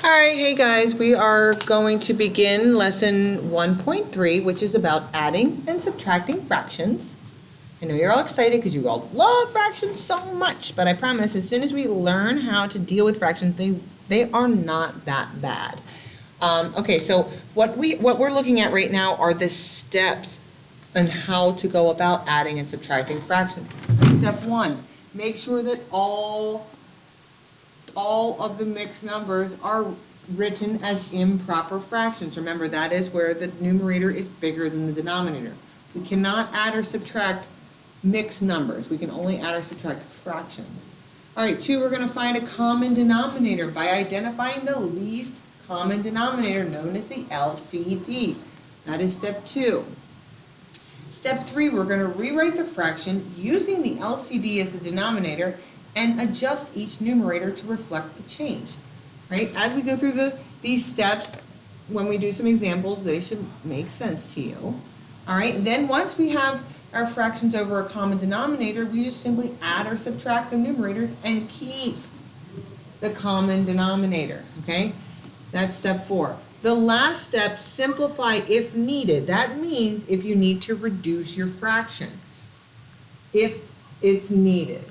All right, hey guys, we are going to begin lesson 1.3, which is about adding and subtracting fractions. I know you're all excited because you all love fractions so much, but I promise as soon as we learn how to deal with fractions, they are not that bad. Okay, so what we're looking at right now are the steps on how to go about adding and subtracting fractions. Step 1, make sure that all of the mixed numbers are written as improper fractions. Remember, that is where the numerator is bigger than the denominator. We cannot add or subtract mixed numbers. We can only add or subtract fractions. All right, 2, we're going to find a common denominator by identifying the least common denominator, known as the LCD. That is step 2. Step 3, we're going to rewrite the fraction using the LCD as the denominator and adjust each numerator to reflect the change, right? As we go through these steps, when we do some examples, they should make sense to you. All right, then once we have our fractions over a common denominator, we just simply add or subtract the numerators and keep the common denominator, okay? That's step 4. The last step, simplify if needed. That means if you need to reduce your fraction, if it's needed.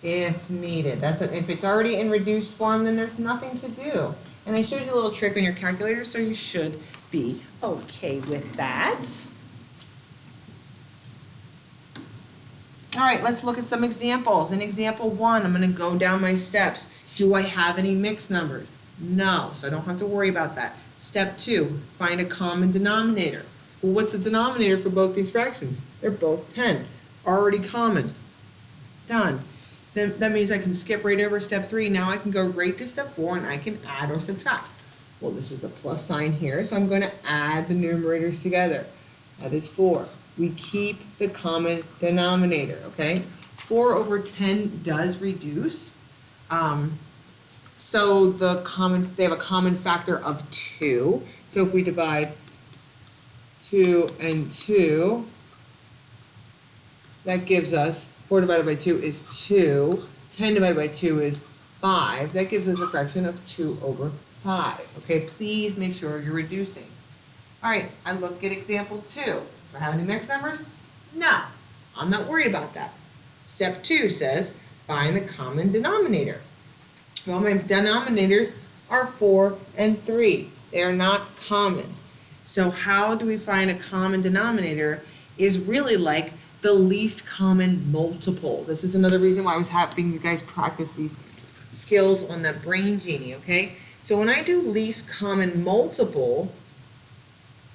If needed. That's what, if it's already in reduced form, then there's nothing to do. And I showed you a little trick on your calculator, so you should be okay with that. All right, let's look at some examples. In example 1, I'm going to go down my steps. Do I have any mixed numbers? No, so I don't have to worry about that. Step 2, find a common denominator. Well, what's the denominator for both these fractions? They're both 10. Already common. Done. Then that means I can skip right over step 3. Now I can go right to step 4 and I can add or subtract. Well, this is a plus sign here, so I'm going to add the numerators together. That is 4. We keep the common denominator, okay? 4 over 10 does reduce. So they have a common factor of 2. So if we divide 2 and 2, that gives us 4 divided by 2 is 2. 10 divided by 2 is 5. That gives us a fraction of 2 over 5. Okay, please make sure you're reducing. All right, I look at example 2. Do I have any mixed numbers? No, I'm not worried about that. Step 2 says, find the common denominator. Well, my denominators are 4 and 3. They are not common. So how do we find a common denominator is really like the least common multiple. This is another reason why I was having you guys practice these skills on the Brain Genie, okay? So when I do least common multiple,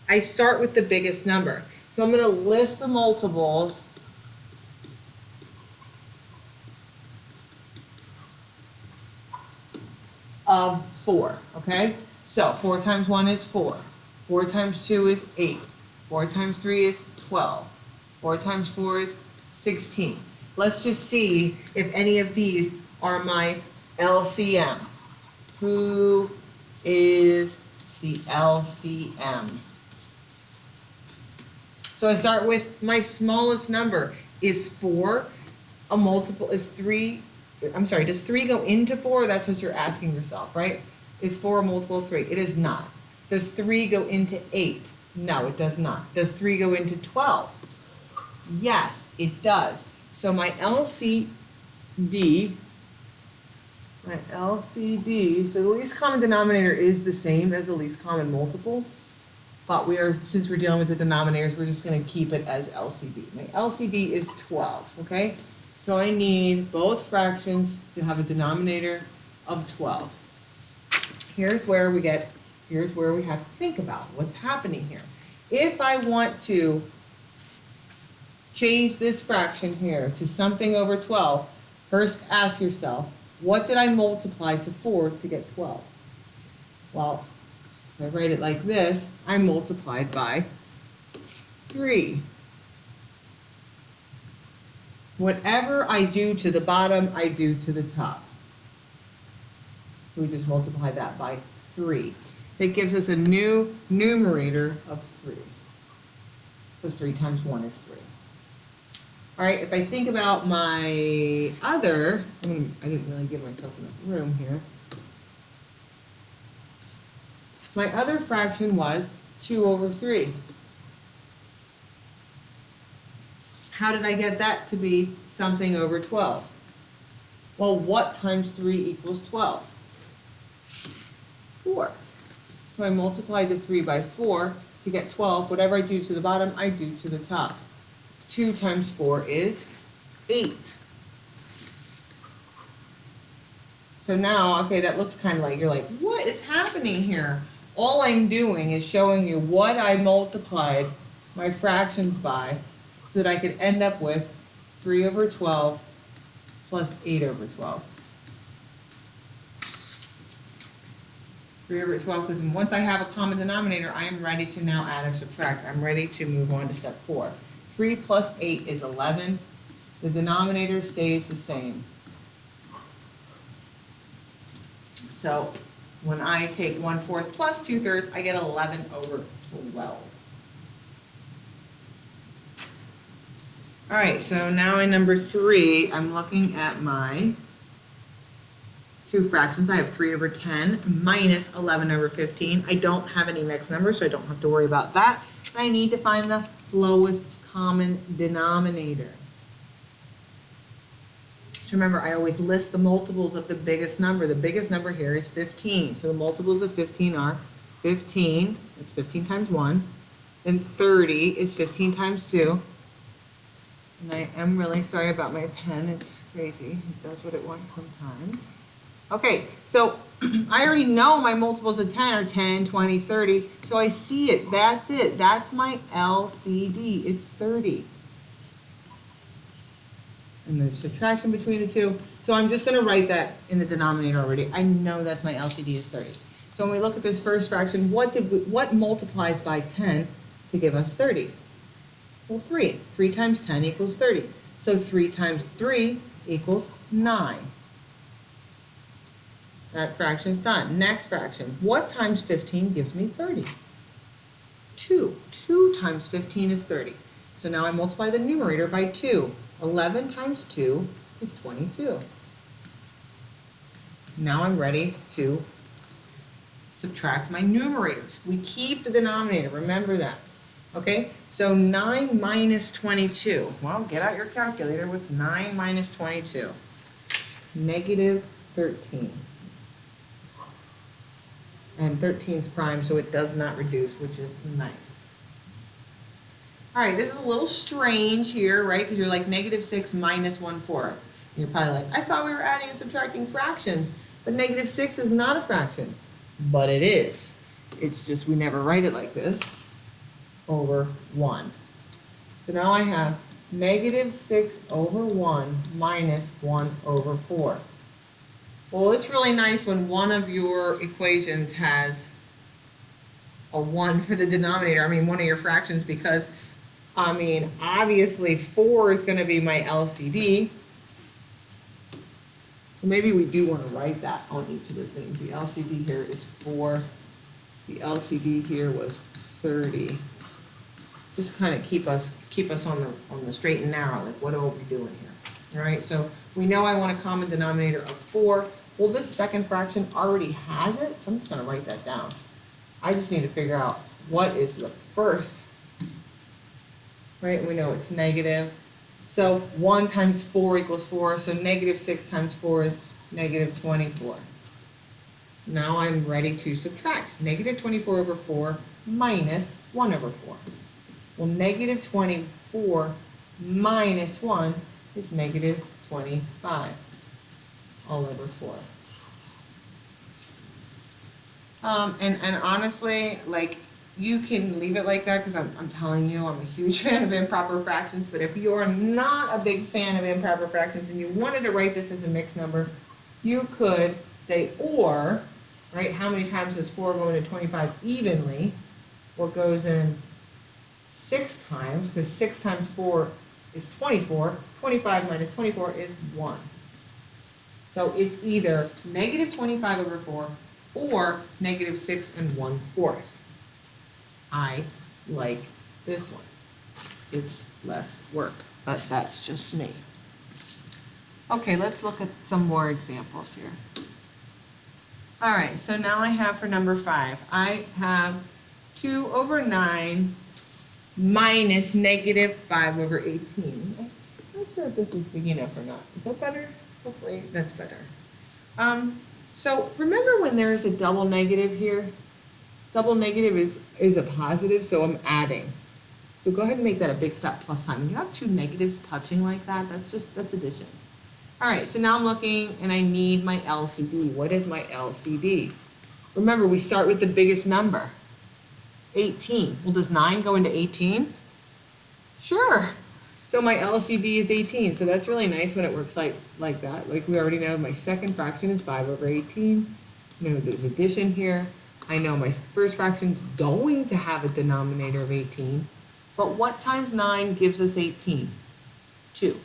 I start with the biggest number. So I'm going to list the multiples of 4, okay? So 4 times 1 is 4. 4 times 2 is 8. 4 times 3 is 12. 4 times 4 is 16. Let's just see if any of these are my LCM. Who is the LCM? So I start with my smallest number is 4. A multiple is 3. I'm sorry, does 3 go into 4? That's what you're asking yourself, right? Is 4 a multiple of 3? It is not. Does 3 go into 8? No, it does not. Does 3 go into 12? Yes, it does. So my LCD, so the least common denominator is the same as the least common multiple, but since we're dealing with the denominators, we're just going to keep it as LCD. My LCD is 12, okay? So I need both fractions to have a denominator of 12. Here's where we have to think about what's happening here. If I want to change this fraction here to something over 12, first ask yourself, what did I multiply to 4 to get 12? Well, if I write it like this, I multiplied by 3. Whatever I do to the bottom, I do to the top. We just multiply that by 3. That gives us a new numerator of 3. Because 3 times 1 is 3. All right, if I think about my other, I didn't really give myself enough room here. My other fraction was 2 over 3. How did I get that to be something over 12? Well, what times 3 equals 12? 4. So I multiplied the 3 by 4 to get 12. Whatever I do to the bottom, I do to the top. 2 times 4 is 8. So now, okay, that looks kind of like, you're like, what is happening here? All I'm doing is showing you what I multiplied my fractions by so that I could end up with 3 over 12 plus 8 over 12. 3 over 12, because once I have a common denominator, I am ready to now add or subtract. I'm ready to move on to step 4. 3 plus 8 is 11. The denominator stays the same. So when I take 1/4 plus 2/3, I get 11 over 12. All right, so now in number 3, I'm looking at my two fractions. I have 3 over 10 minus 11 over 15. I don't have any mixed numbers, so I don't have to worry about that. I need to find the lowest common denominator. So remember, I always list the multiples of the biggest number. The biggest number here is 15. So the multiples of 15 are 15, it's 15 times 1, and 30 is 15 times 2. And I am really sorry about my pen, it's crazy. It does what it wants sometimes. Okay, so I already know my multiples of 10 are 10, 20, 30, so I see it. That's my LCD, it's 30. And there's subtraction between the two. So I'm just going to write that in the denominator already. I know that's my LCD is 30. So when we look at this first fraction, what multiplies by 10 to give us 30? Well, 3. 3 times 10 equals 30. So 3 times 3 equals 9. That fraction's done. Next fraction. What times 15 gives me 30? 2. 2 times 15 is 30. So now I multiply the numerator by 2. 11 times 2 is 22. Now I'm ready to subtract my numerators. We keep the denominator, remember that. Okay, so 9 minus 22. Well, get out your calculator. What's 9 minus 22? Negative 13. And 13 is prime, so it does not reduce, which is nice. All right, this is a little strange here, right? Because you're like negative 6 minus 1/4. You're probably like, I thought we were adding and subtracting fractions, but negative 6 is not a fraction. But it is. It's just we never write it like this, over 1. So now I have negative 6 over 1 minus 1 over 4. Well, it's really nice when one of your equations has a 1 for the denominator, one of your fractions, because obviously 4 is going to be my LCD. So maybe we do want to write that on each of the things. The LCD here is 4. The LCD here was 30. Just kind of keep us on the straight and narrow. Like, what are we doing here? All right. So we know I want a common denominator of 4. Well, this second fraction already has it, so I'm just going to write that down. I just need to figure out what is the first. Right, we know it's negative. So 1 times 4 equals 4, so negative 6 times 4 is negative 24. Now I'm ready to subtract. Negative 24 over 4 minus 1 over 4. Well, negative 24 minus 1 is negative 25 all over 4. And honestly, like, you can leave it like that because I'm telling you, I'm a huge fan of improper fractions, but if you're not a big fan of improper fractions and you wanted to write this as a mixed number, you could say or, right, how many times does 4 go into 25 evenly? Well, it goes in 6 times, because 6 times 4 is 24. 25 minus 24 is 1. So it's either negative 25 over 4 or negative 6 1/4. I like this one. It's less work, but that's just me. Okay, let's look at some more examples here. All right, so now I have for number 5, I have 2 over 9 minus negative 5 over 18. I'm not sure if this is big enough or not. Is that better? Hopefully that's better. So remember when there's a double negative here? Double negative is a positive, so I'm adding. So go ahead and make that a big fat plus sign. When you have two negatives touching like that, that's addition. All right, so now I'm looking and I need my LCD. What is my LCD? Remember, we start with the biggest number, 18. Well, does 9 go into 18? Sure. So my LCD is 18. So that's really nice when it works like that. Like we already know my second fraction is 5 over 18. You know, there's addition here. I know my first fraction is going to have a denominator of 18. But what times 9 gives us 18? 2.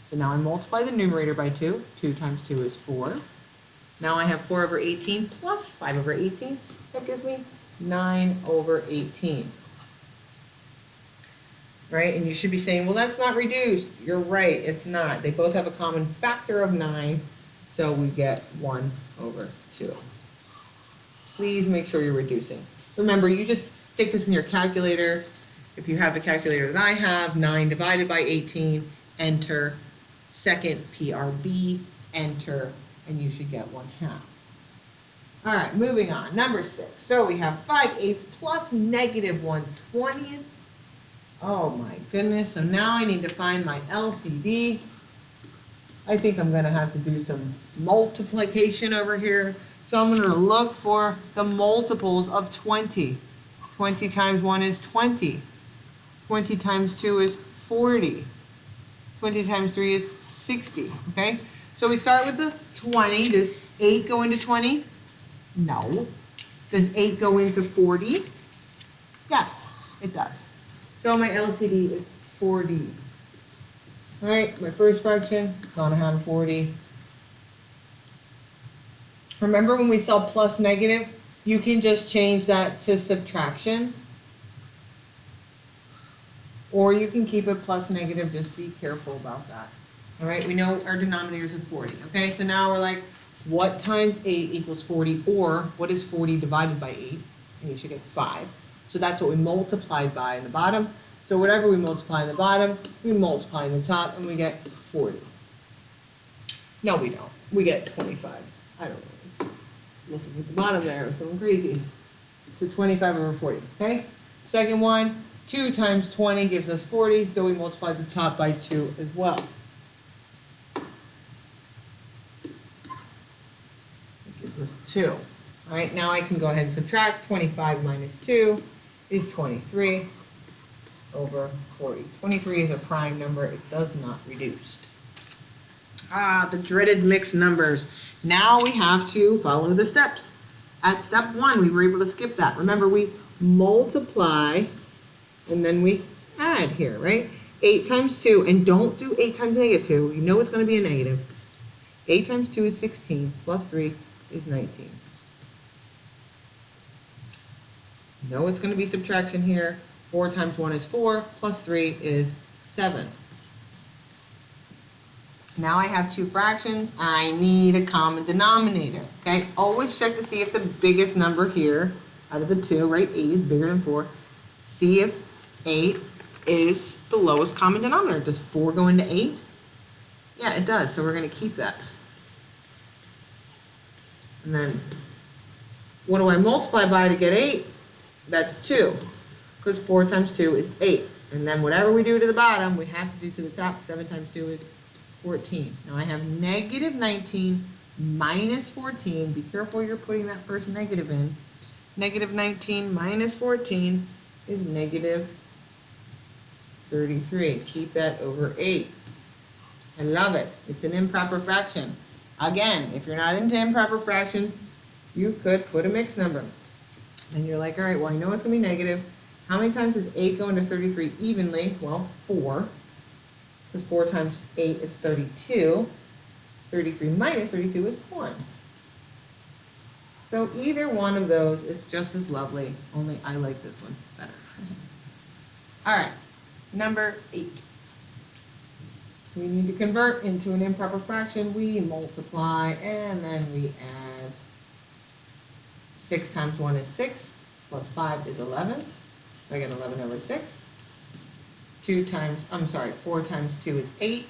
So now I multiply the numerator by 2. 2 times 2 is 4. Now I have 4 over 18 plus 5 over 18. That gives me 9 over 18. Right? And you should be saying, well, that's not reduced. You're right, it's not. They both have a common factor of 9, so we get 1 over 2. Please make sure you're reducing. Remember, you just stick this in your calculator. If you have the calculator that I have, 9 divided by 18, enter. Second PRB, enter, and you should get 1/2. All right, moving on. Number 6. So we have 5/8 plus negative 1/20. Oh my goodness. So now I need to find my LCD. I think I'm going to have to do some multiplication over here. So I'm going to look for the multiples of 20. 20 times 1 is 20. 20 times 2 is 40. 20 times 3 is 60, okay? So we start with the 20. Does 8 go into 20? No. Does 8 go into 40? Yes, it does. So my LCD is 40. All right, my first fraction is going to have 40. Remember when we saw plus negative, you can just change that to subtraction. Or you can keep it plus negative, just be careful about that. All right, we know our denominators are 40. Okay, so now we're like, what times 8 equals 40? Or what is 40 divided by 8? And you should get 5. So that's what we multiplied by in the bottom. So whatever we multiply in the bottom, we multiply in the top, and we get 40. No, we don't. We get 25. I don't know. Looking at the bottom there, it's going crazy. So 25 over 40, okay? Second one, 2 times 20 gives us 40, so we multiply the top by 2 as well. It gives us 2. All right, now I can go ahead and subtract. 25 minus 2 is 23 over 40. 23 is a prime number. It does not reduce. Ah, the dreaded mixed numbers. Now we have to follow the steps. At step 1, we were able to skip that. Remember, we multiply and then we add here, right? 8 times 2, and don't do 8 times negative 2. You know it's going to be a negative. 8 times 2 is 16, plus 3 is 19. No, it's going to be subtraction here. 4 times 1 is 4, plus 3 is 7. Now I have two fractions. I need a common denominator, okay? Always check to see if the biggest number here out of the two, right, 8 is bigger than 4. See if 8 is the lowest common denominator. Does 4 go into 8? Yeah, it does, so we're going to keep that. And then, what do I multiply by to get 8? That's 2, because 4 times 2 is 8. And then whatever we do to the bottom, we have to do to the top. 7 times 2 is 14. Now I have negative 19 minus 14. Be careful you're putting that first negative in. Negative 19 minus 14 is negative 33. Keep that over 8. I love it. It's an improper fraction. Again, if you're not into improper fractions, you could put a mixed number. And you're like, all right, well, I know it's going to be negative. How many times does 8 go into 33 evenly? Well, 4. Because 4 times 8 is 32. 33 minus 32 is 1. So either one of those is just as lovely, only I like this one better. All right, number 8. we need to convert into an improper fraction. We multiply and then we add. 6 times 1 is 6, plus 5 is 11. So I get 11 over 6. 4 times 2 is 8,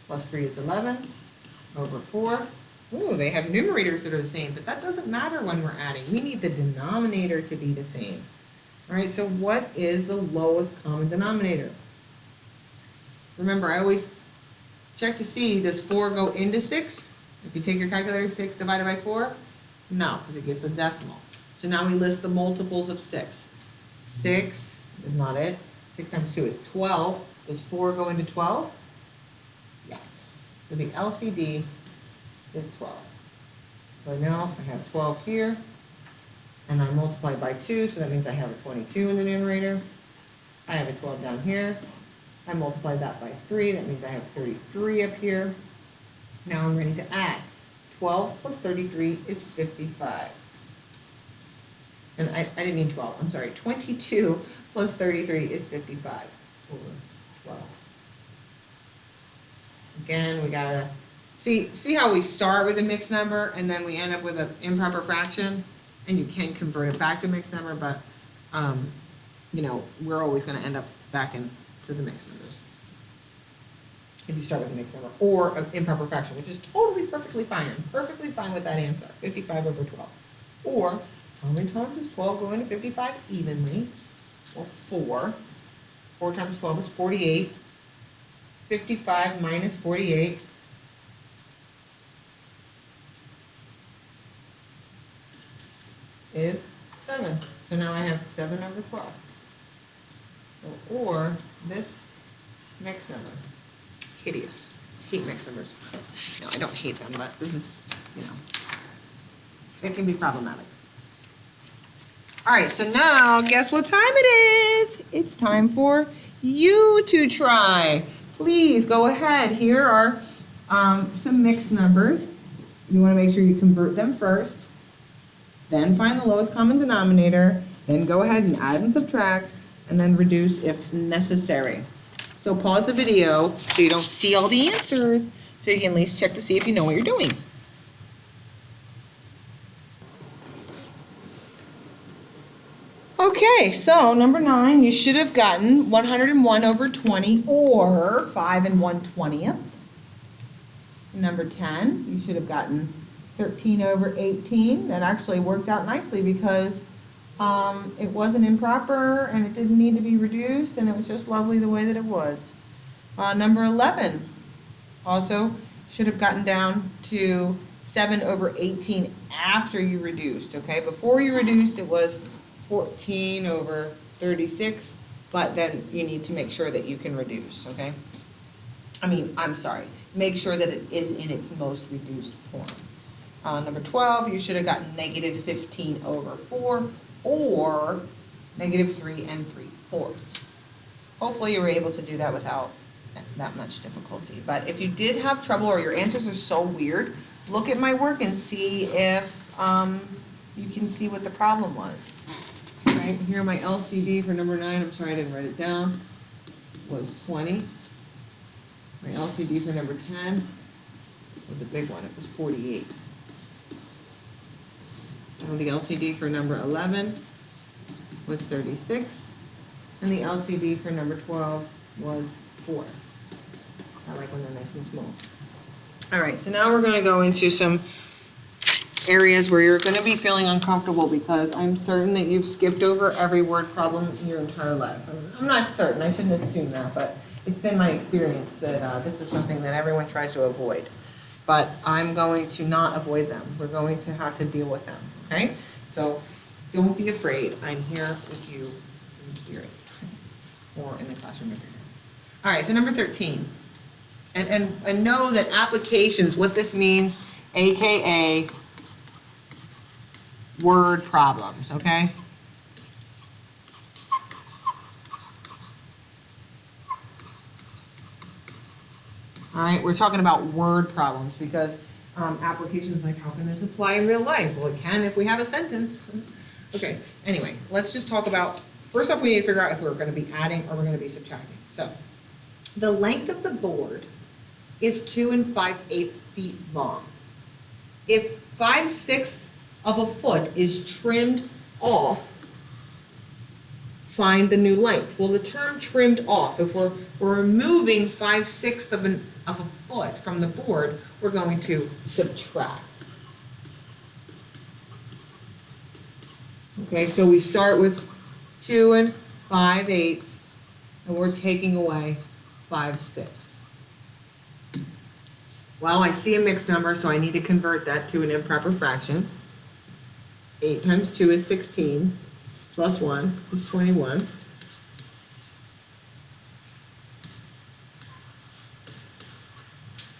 plus 3 is 11, over 4. Ooh, they have numerators that are the same, but that doesn't matter when we're adding. We need the denominator to be the same. All right, so what is the lowest common denominator? Remember, I always check to see, does 4 go into 6? If you take your calculator, 6 divided by 4? No, because it gets a decimal. So now we list the multiples of 6. 6 is not it. 6 times 2 is 12. Does 4 go into 12? Yes. So the LCD is 12. So now I have 12 here, and I multiply by 2, so that means I have a 22 in the numerator. I have a 12 down here. I multiply that by 3, that means I have 33 up here. Now I'm ready to add. 12 plus 33 is 55. And I didn't mean 12, I'm sorry. 22 plus 33 is 55 over 12. Again, we gotta, see how we start with a mixed number and then we end up with an improper fraction? And you can convert it back to mixed number, but, you know, we're always gonna end up back into the mixed numbers. If you start with a mixed number, or an improper fraction, which is totally perfectly fine. I'm perfectly fine with that answer, 55 over 12. Or, how many times does 12 go into 55 evenly? Well, 4. 4 times 12 is 48. 55 minus 48 is 7. So now I have 7 over 12. So, or this mixed number. Hideous. Hate mixed numbers. No, I don't hate them, but this is, you know, it can be problematic. All right, so now guess what time it is? It's time for you to try. Please go ahead. Here are some mixed numbers. You want to make sure you convert them first, then find the lowest common denominator, then go ahead and add and subtract, and then reduce if necessary. So pause the video so you don't see all the answers, so you can at least check to see if you know what you're doing. Okay, so number 9, you should have gotten 101 over 20, or 5 and 1/20. Number 10, you should have gotten 13 over 18. That actually worked out nicely because it wasn't improper and it didn't need to be reduced, and it was just lovely the way that it was. Number 11 also should have gotten down to 7 over 18 after you reduced, okay? Before you reduced, it was 14 over 36, but then you need to make sure that you can reduce, okay? Make sure that it is in its most reduced form. Number 12, you should have gotten negative 15 over 4, or negative 3 3/4. Hopefully you were able to do that without that much difficulty. But if you did have trouble or your answers are so weird, look at my work and see if you can see what the problem was. Right, here my LCD for number 9, I'm sorry I didn't write it down, was 20. My LCD for number 10 was a big one, it was 48. And the LCD for number 11 was 36. And the LCD for number 12 was 4. I like when they're nice and small. All right, so now we're going to go into some areas where you're going to be feeling uncomfortable because I'm certain that you've skipped over every word problem in your entire life. I'm not certain, I shouldn't assume that, but it's been my experience that this is something that everyone tries to avoid. But I'm going to not avoid them. We're going to have to deal with them, okay? So don't be afraid. I'm here with you in spirit or in the classroom if you're here. All right, so number 13. And know that applications, what this means, AKA word problems, okay? All right, we're talking about word problems because applications like how can this apply in real life? Well, it can if we have a sentence. Okay, anyway, let's just talk about, first off, we need to figure out if we're going to be adding or we're going to be subtracting. So the length of the board is 2 5/8 feet long. If 5/6 of a foot is trimmed off, find the new length. Well, the term trimmed off, if we're removing 5/6 of a foot from the board, we're going to subtract. Okay, so we start with 2 5/8, and we're taking away 5/6. Well, I see a mixed number, so I need to convert that to an improper fraction. 8 times 2 is 16, plus 1 is 21.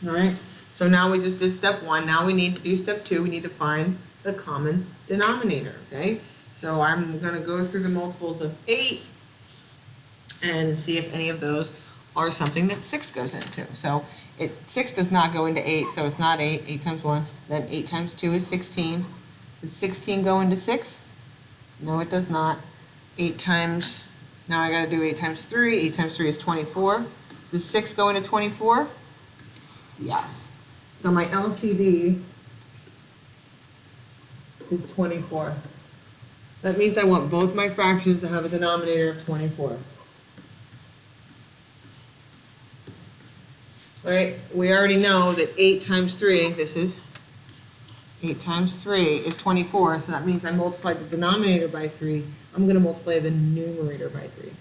All right, so now we just did step 1. Now we need to do step 2. We need to find the common denominator, okay? So I'm going to go through the multiples of 8 and see if any of those are something that 6 goes into. So 6 does not go into 8, so it's not 8. 8 times 1. Then 8 times 2 is 16. Does 16 go into 6? No, it does not. 8 times, now I got to do 8 times 3. 8 times 3 is 24. Does 6 go into 24? Yes. So my LCD is 24. That means I want both my fractions to have a denominator of 24. All right, we already know that 8 times 3, this is 8 times 3 is 24, so that means I multiply the denominator by 3. I'm going to multiply the numerator by 3.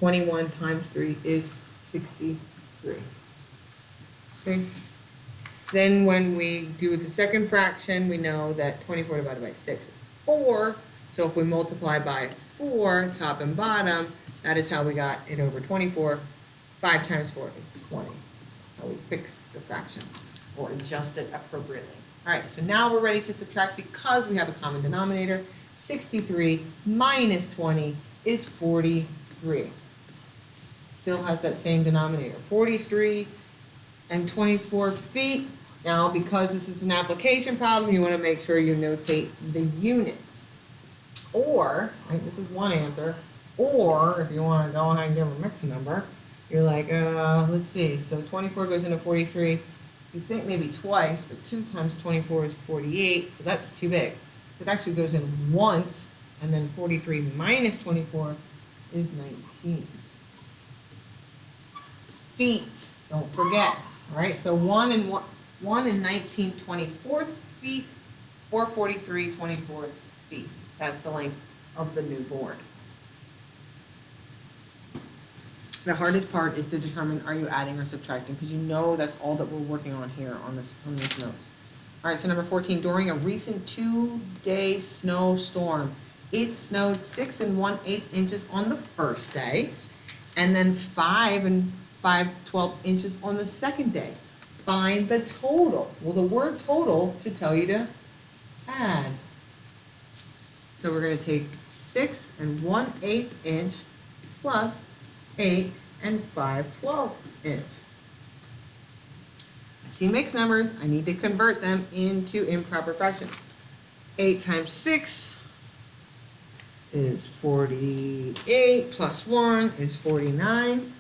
21 times 3 is 63. Okay. Then when we do the second fraction, we know that 24 divided by 6 is 4. So if we multiply by 4, top and bottom, that is how we got it over 24. 5 times 4 is 20. That's how we fix the fraction or adjust it appropriately. All right, so now we're ready to subtract because we have a common denominator. 63 minus 20 is 43. Still has that same denominator. 43 and 24 feet. Now, because this is an application problem, you want to make sure you notate the units. Or, right, this is one answer, or if you want to go ahead and give a mixed number, you're like, let's see, so 24 goes into 43. You think maybe twice, but 2 times 24 is 48, so that's too big. So it actually goes in once, and then 43 minus 24 is 19. Feet, don't forget, all right? So 1 and 19 24th feet, or 43 24th feet. That's the length of the new board. The hardest part is to determine are you adding or subtracting, because you know that's all that we're working on here on this notes. All right, so number 14, during a recent 2-day snowstorm, it snowed 6 1/8 inches on the first day, and then 5 5/12 inches on the second day. Find the total. Well, the word total should tell you to add. So we're going to take 6 1/8 inch plus 8 5/12 inch. I see mixed numbers. I need to convert them into improper fractions. 8 times 6 is 48 plus 1 is 49.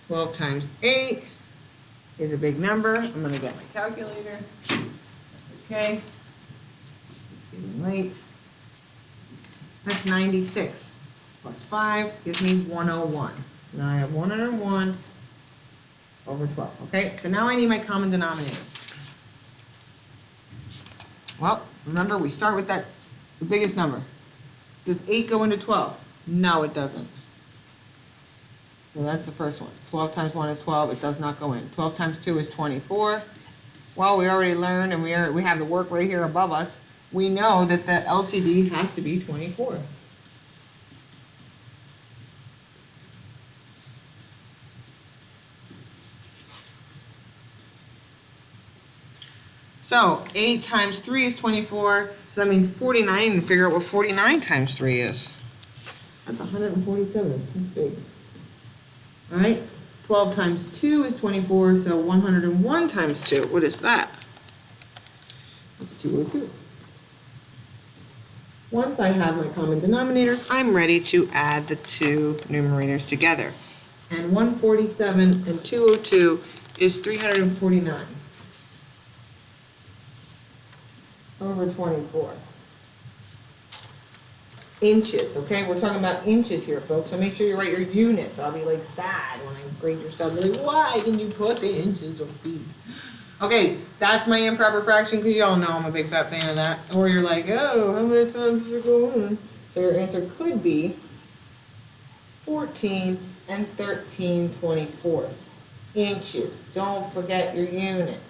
12 times 8 is a big number. I'm going to get my calculator. Okay. It's getting late. That's 96. Plus 5 gives me 101. So now I have 101 over 12. Okay, so now I need my common denominator. Well, remember we start with the biggest number. Does 8 go into 12? No, it doesn't. So that's the first one. 12 times 1 is 12. It does not go in. 12 times 2 is 24. Well, we already learned, and we have the work right here above us. We know that the LCD has to be 24. So 8 times 3 is 24. So that means 49, and figure out what 49 times 3 is. That's 147. That's big. All right, 12 times 2 is 24, so 101 times 2, what is that? That's 202. Once I have my common denominators, I'm ready to add the two numerators together. And 147 and 202 is 349 over 24. Inches, okay? We're talking about inches here, folks, so make sure you write your units. I'll be like sad when I grade your stuff, be like, why didn't you put the inches or feet? Okay, that's my improper fraction, because y'all know I'm a big fat fan of that. Or you're like, oh, how many times does it go on? So your answer could be 14 and 13/24 inches. Don't forget your units.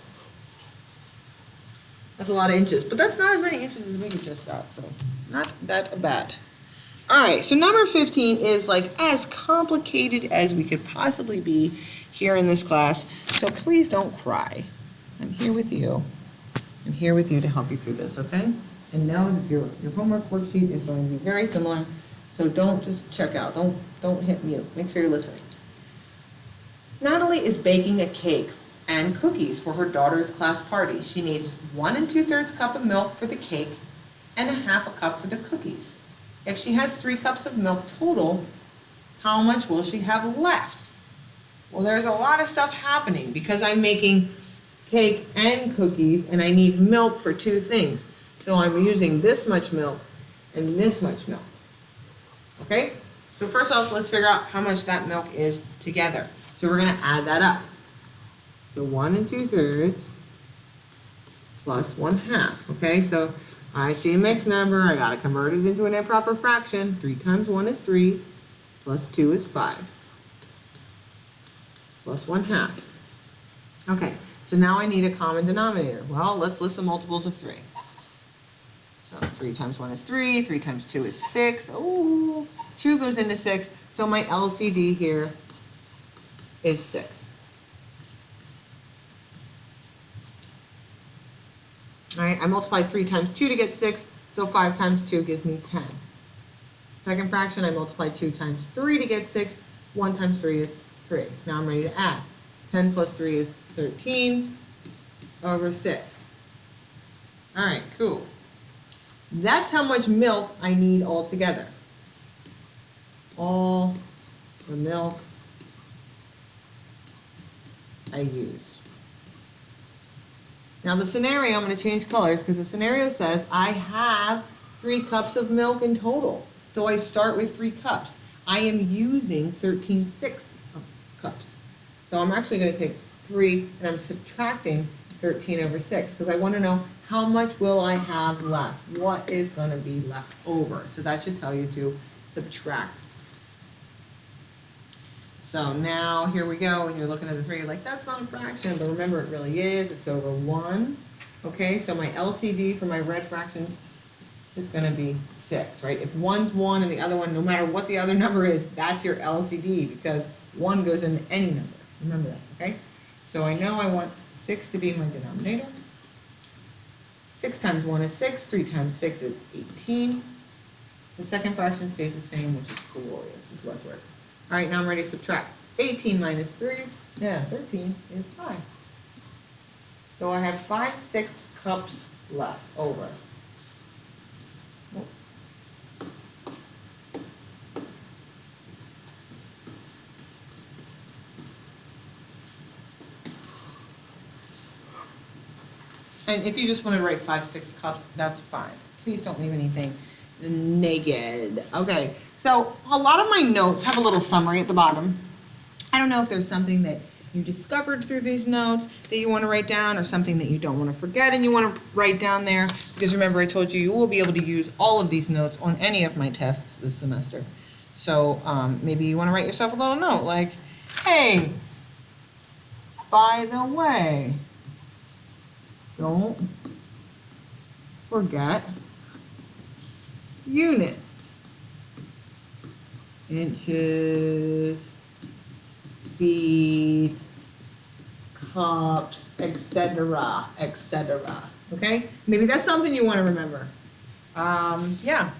That's a lot of inches, but that's not as many inches as we just got, so not that bad. All right, so number 15 is like as complicated as we could possibly be here in this class, so please don't cry. I'm here with you. I'm here with you to help you through this, okay? And know that your homework worksheet is going to be very similar, so don't just check out. Don't hit mute. Make sure you're listening. Natalie is baking a cake and cookies for her daughter's class party. She needs 1 2/3 cup of milk for the cake and 1/2 cup for the cookies. If she has 3 cups of milk total, how much will she have left? Well, there's a lot of stuff happening because I'm making cake and cookies and I need milk for 2 things. So I'm using this much milk and this much milk. Okay? So first off, let's figure out how much that milk is together. So we're going to add that up. So 1 2/3 plus 1/2. Okay, so I see a mixed number. I got to convert it into an improper fraction. 3 times 1 is 3, plus 2 is 5, plus 1/2. Okay, so now I need a common denominator. Well, let's list the multiples of 3. So 3 times 1 is 3, 3 times 2 is 6. Oh, 2 goes into 6, so my LCD here is 6. All right, I multiplied 3 times 2 to get 6, so 5 times 2 gives me 10. Second fraction, I multiplied 2 times 3 to get 6. 1 times 3 is 3. Now I'm ready to add. 10 plus 3 is 13 over 6. All right, cool. That's how much milk I need altogether. All the milk I used. Now the scenario, I'm going to change colors because the scenario says I have 3 cups of milk in total. So I start with 3 cups. I am using 13/6 cups. So I'm actually going to take 3 and I'm subtracting 13 over 6 because I want to know how much will I have left? What is going to be left over? So that should tell you to subtract. So now here we go, and you're looking at the 3, you're like, that's not a fraction, but remember it really is, it's over 1. Okay, so my LCD for my red fraction is gonna be 6, right? If one's 1 and the other one, no matter what the other number is, that's your LCD because 1 goes into any number. Remember that, okay? So I know I want 6 to be my denominator. 6 times 1 is 6, 3 times 6 is 18. The second fraction stays the same, which is glorious, it's less work. All right, now I'm ready to subtract. 18 minus 3, yeah, 13 is 5. So I have 5/6 cups left over. And if you just want to write 5/6 cups, that's fine. Please don't leave anything naked. Okay, so a lot of my notes have a little summary at the bottom. I don't know if there's something that you discovered through these notes that you want to write down or something that you don't want to forget and you want to write down there. Because remember, I told you, you will be able to use all of these notes on any of my tests this semester. So maybe you want to write yourself a little note like, hey, by the way, don't forget units, inches, feet, cups, etc., etc. Okay? Maybe that's something you want to remember. Yeah.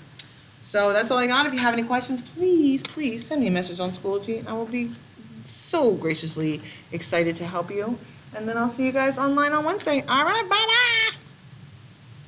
So that's all I got. If you have any questions, please send me a message on Schoology. I will be so graciously excited to help you. And then I'll see you guys online on Wednesday. All right, bye-bye.